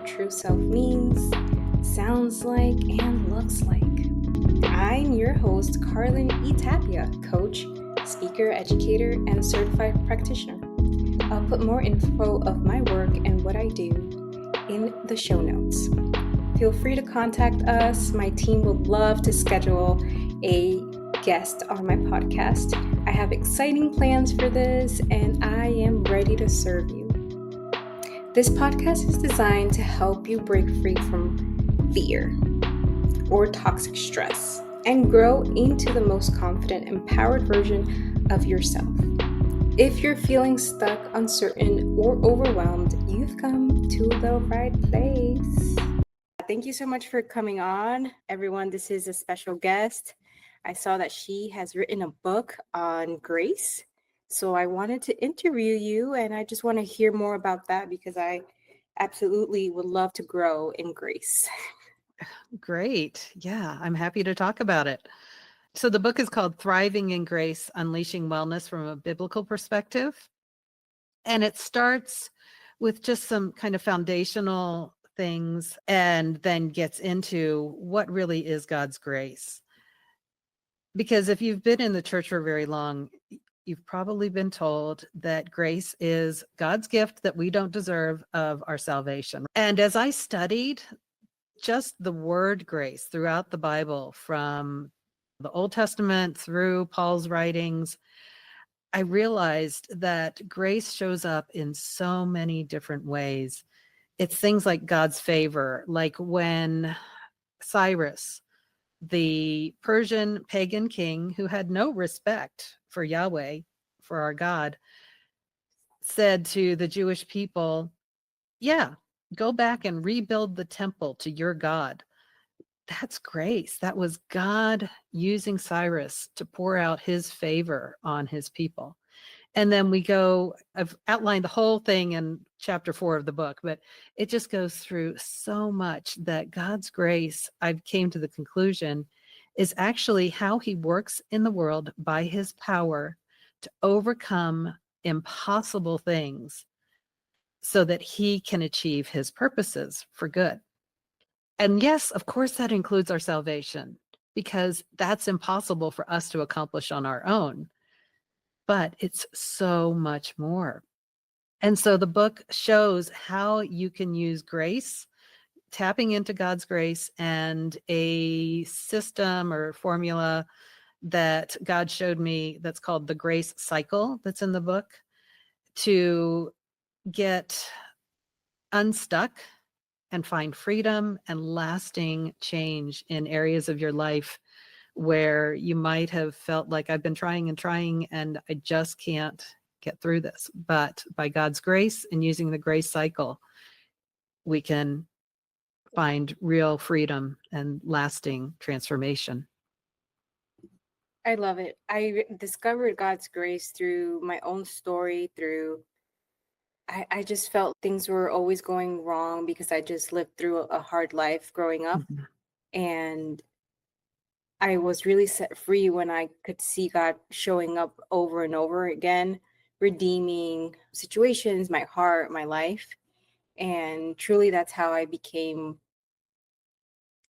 true self means, sounds like, and looks like. I'm your host, Carlin E. Tapia, coach, speaker, educator, and certified practitioner. I'll put more info of my work and what I do in the show notes. Feel free to contact us. My team would love to schedule a guest on my podcast. I have exciting plans for this, and I am ready to serve you. This podcast is designed to help you break free from fear or toxic stress and grow into the most confident, empowered version of yourself. If you're feeling stuck, uncertain, or overwhelmed, you've come to the right place. Thank you so much for coming on, everyone. This is a special guest. I saw that she has written a book on grace. So I wanted to interview you, and I just want to hear more about that because I absolutely would love to grow in grace. Great. Yeah, I'm happy to talk about it. So the book is called Thriving in Grace, Unleashing Wellness from a Biblical Perspective. And it starts with just some kind of foundational things and then gets into what really is God's grace. Because if you've been in the church for very long, you've probably been told that grace is God's gift that we don't deserve of our salvation. And as I studied just the word grace throughout the Bible, from the Old Testament through Paul's writings, I realized that grace shows up in so many different ways. It's things like God's favor, like when Cyrus, the Persian pagan king who had no respect for Yahweh, for our God, said to the Jewish people, yeah, go back and rebuild the temple to your God. That's grace. That was God using Cyrus to pour out his favor on his people. And then I've outlined the whole thing in chapter 4 of the book, but it just goes through so much that God's grace, I've came to the conclusion, is actually how he works in the world by his power to overcome impossible things so that he can achieve his purposes for good. And yes, of course, that includes our salvation, because that's impossible for us to accomplish on our own. But it's so much more. And so the book shows how you can use grace, tapping into God's grace, and a system or formula that God showed me that's called the grace cycle that's in the book, to get unstuck and find freedom and lasting change in areas of your life where you might have felt like I've been trying and I just can't get through this. But by God's grace and using the grace cycle, we can find real freedom and lasting transformation. I love it. I discovered God's grace through my own story, I just felt things were always going wrong because I just lived through a hard life growing up. Mhm. And I was really set free when I could see God showing up over and over again, redeeming situations, my heart, my life. And truly, that's how I became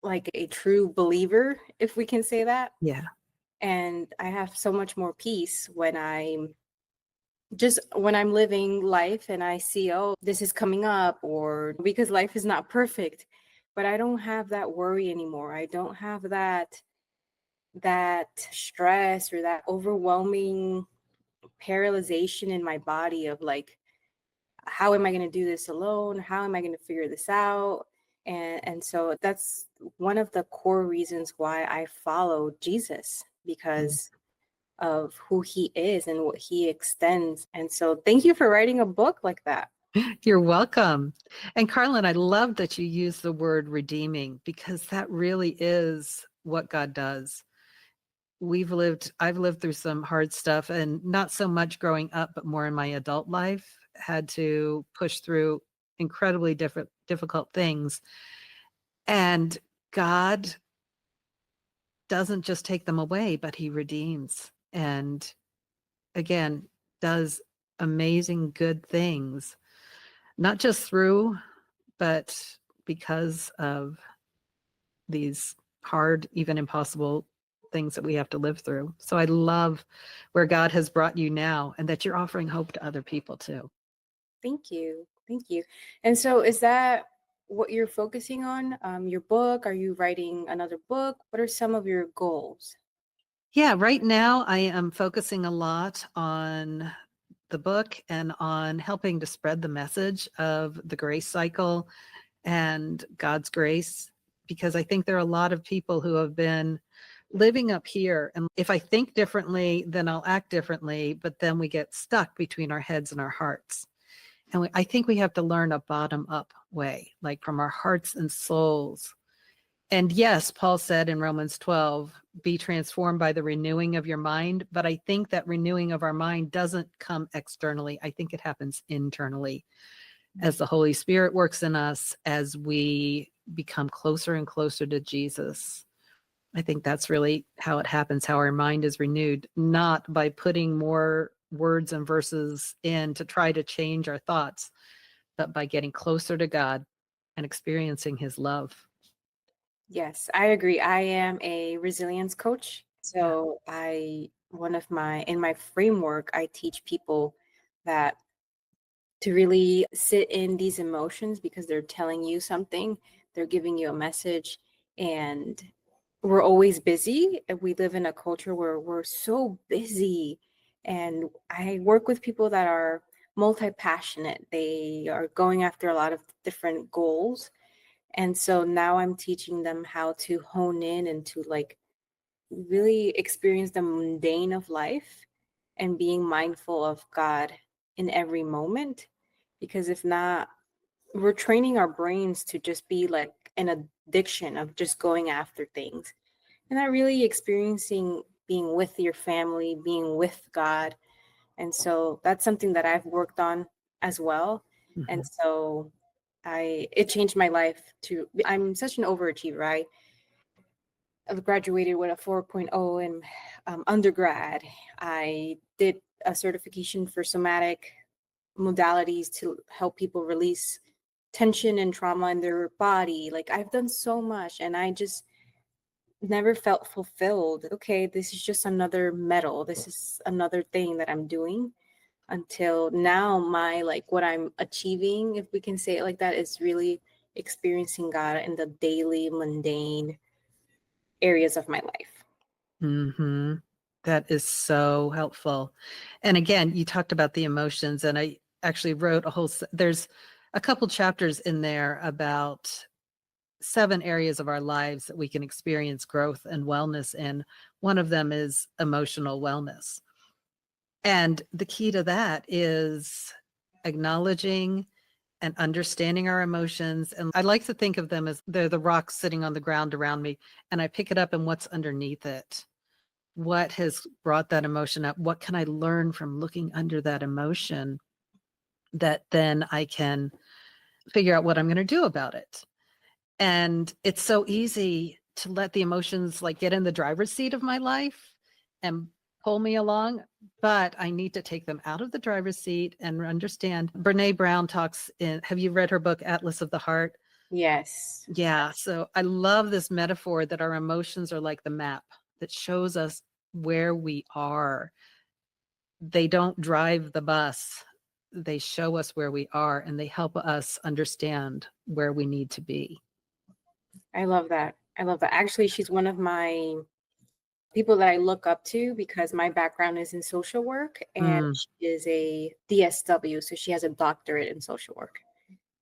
like a true believer, if we can say that. Yeah. And I have so much more peace when I'm living life and I see, oh, this is coming up, or because life is not perfect, but I don't have that worry anymore. I don't have that stress or that overwhelming paralyzation in my body of like, how am I going to do this alone? How am I going to figure this out? And so that's one of the core reasons why I follow Jesus, because of who he is and what he extends. And so thank you for writing a book like that. You're welcome. And Carlin, I love that you use the word redeeming, because that really is what God does. I've lived through some hard stuff, and not so much growing up, but more in my adult life, had to push through incredibly difficult things. And God doesn't just take them away, but he redeems and again does amazing good things, not just through, but because of these hard, even impossible things that we have to live through. So I love where God has brought you now and that you're offering hope to other people too. Thank you. Thank you. And so is that what you're focusing on? Your book? Are you writing another book? What are some of your goals? Yeah, right now I am focusing a lot on the book and on helping to spread the message of the grace cycle and God's grace, because I think there are a lot of people who have been living up here. And if I think differently, then I'll act differently. But then we get stuck between our heads and our hearts. And I think we have to learn a bottom up way, like from our hearts and souls. And yes, Paul said in Romans 12, be transformed by the renewing of your mind. But I think that renewing of our mind doesn't come externally. I think it happens internally as the Holy Spirit works in us, as we become closer and closer to Jesus. I think that's really how it happens, how our mind is renewed, not by putting more words and verses in to try to change our thoughts, but by getting closer to God and experiencing his love. Yes, I agree. I am a resilience coach. Yeah. So in my framework, I teach people that to really sit in these emotions because they're telling you something, they're giving you a message, and we're always busy. And we live in a culture where we're so busy. And I work with people that are multi-passionate. They are going after a lot of different goals. And so now I'm teaching them how to hone in and to like really experience the mundane of life and being mindful of God in every moment. Because if not, we're training our brains to just be like an addiction of just going after things and not really experiencing being with your family, being with God. And so that's something that I've worked on as well. And Mhm. so it changed my life to, I'm such an overachiever. I've graduated with a 4.0 in undergrad. I did a certification for somatic modalities to help people release tension and trauma in their body. Like I've done so much and I just never felt fulfilled. Okay, this is just another medal. This is another thing that I'm doing until now my like what I'm achieving, if we can say it like that, is really experiencing God in the daily mundane areas of my life. Mhm. That is so helpful. And again, you talked about the emotions, and I actually wrote there's a couple chapters in there about 7 areas of our lives that we can experience growth and wellness in. One of them is emotional wellness. And the key to that is acknowledging and understanding our emotions. And I like to think of them as they're the rocks sitting on the ground around me, and I pick it up and what's underneath it. What has brought that emotion up? What can I learn from looking under that emotion that then I can figure out what I'm going to do about it? And it's so easy to let the emotions like get in the driver's seat of my life and pull me along, but I need to take them out of the driver's seat and understand. Brene Brown talks in, have you read her book, Atlas of the Heart? Yes. Yeah. So I love this metaphor that our emotions are like the map that shows us where we are. They don't drive the bus. They show us where we are and they help us understand where we need to be. I love that. I love that. Actually, she's one of my people that I look up to because my background is in social work and Mm, she is a DSW. So she has a doctorate in social work.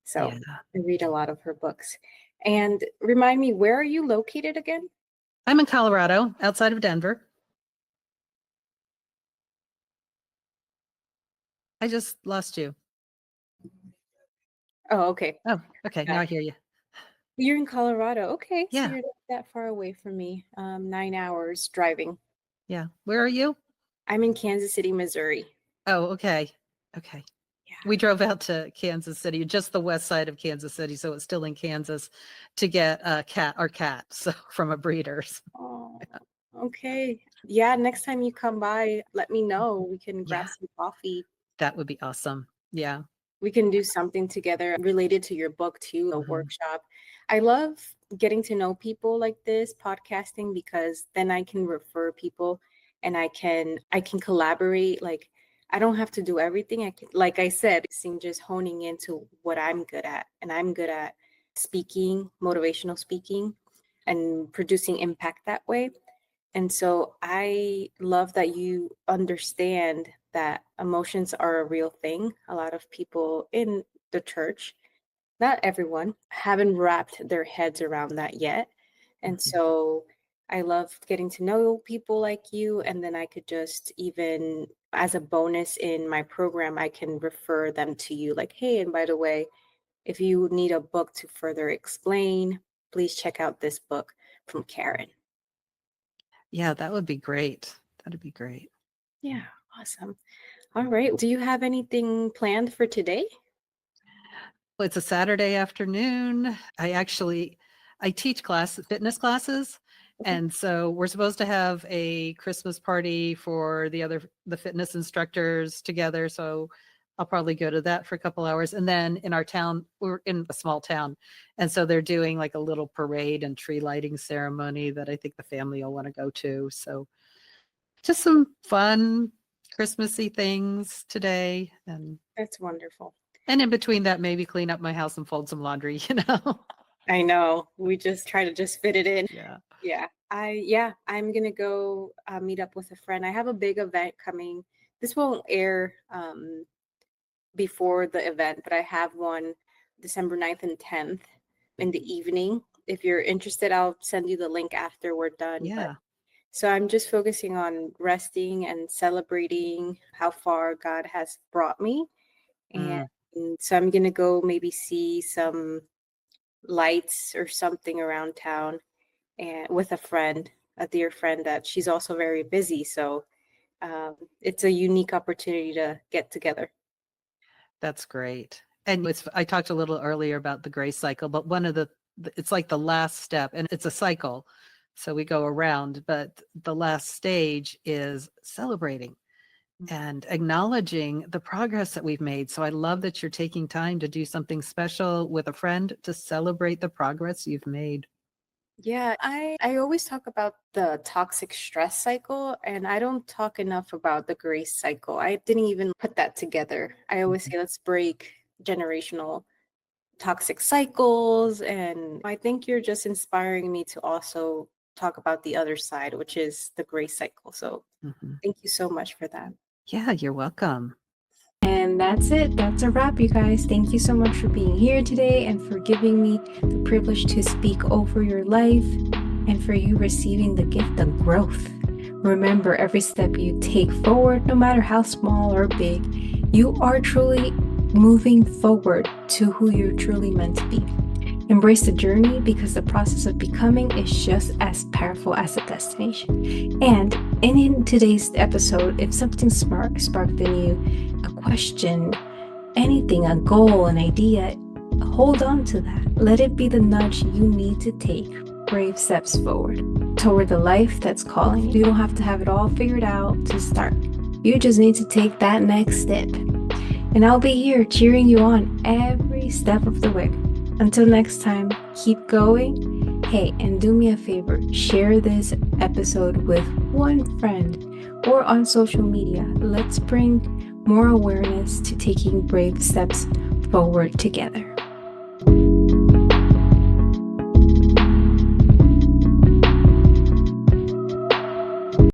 So yeah. I read a lot of her books. And remind me, where are you located again? I'm in Colorado, outside of Denver. I just lost you. Oh, okay. Oh, okay. Got Now it. I hear you. You're in Colorado. Okay. So Yeah. you're not that far away from me. 9 hours driving. Yeah. Where are you? I'm in Kansas City, Missouri. Oh, okay. Okay. Yeah. We drove out to Kansas City, just the west side of Kansas City, so it's still in Kansas, to get a cat, so from a breeder. So, Oh, okay. Yeah, next time you come by, let me know. We can grab yeah, some coffee. that would be awesome. Yeah. We can do something together related to your book too, a Mhm. workshop. I love getting to know people like this, podcasting, because then I can refer people and I can collaborate. Like I don't have to do everything. I can, like I said, just honing into what I'm good at. And I'm good at speaking, motivational speaking, and producing impact that way. And so I love that you understand that emotions are a real thing. A lot of people in the church, not everyone, haven't wrapped their heads around that yet. And Mhm. so I love getting to know people like you. And then I could just, even as a bonus in my program, I can refer them to you like, hey, and by the way, if you need a book to further explain, please check out this book from Karen. Yeah, that would be great. That'd be great. Yeah, awesome. All right. Do you have anything planned for today? Well, it's a Saturday afternoon. I teach fitness classes. Okay. And so we're supposed to have a Christmas party for the fitness instructors together. So I'll probably go to that for a couple hours. And then in our town, we're in a small town. And so they're doing like a little parade and tree lighting ceremony that I think the family will want to go to. So just some fun Christmassy things today. That's wonderful. And in between that, maybe clean up my house and fold some laundry, you know? I know. We just try to just fit it in. Yeah. I'm gonna go meet up with a friend. I have a big event coming. This won't air before the event, but I have one December 9th and 10th in the evening. If you're interested, I'll send you the link after we're done. But Yeah. so I'm just focusing on resting and celebrating how far God has brought me. And Mm, so I'm gonna go maybe see some lights or something around town and with a friend, a dear friend that she's also very busy. So it's a unique opportunity to get together. that's great. And I talked a little earlier about the grace cycle, but it's like the last step and it's a cycle. So we go around, but the last stage is celebrating and acknowledging the progress that we've made. So I love that you're taking time to do something special with a friend to celebrate the progress you've made. Yeah, I always talk about the toxic stress cycle, and I don't talk enough about the grace cycle. I didn't even put that together. I always Mhm. say, let's break generational toxic cycles. And I think you're just inspiring me to also talk about the other side, which is the grace cycle. So Mhm. thank you so much for that. Yeah, you're welcome. And that's it. That's a wrap, you guys. Thank you so much for being here today and for giving me the privilege to speak over your life and for you receiving the gift of growth. Remember, every step you take forward, no matter how small or big, you are truly moving forward to who you're truly meant to be. Embrace the journey because the process of becoming is just as powerful as the destination. And in today's episode, if something sparked in you, a question, anything, a goal, an idea, hold on to that. Let it be the nudge you need to take brave steps forward toward the life that's calling you. You don't have to have it all figured out to start. You just need to take that next step. And I'll be here cheering you on every step of the way. Until next time, keep going. Hey, and do me a favor, share this episode with one friend or on social media. Let's bring more awareness to taking brave steps forward together.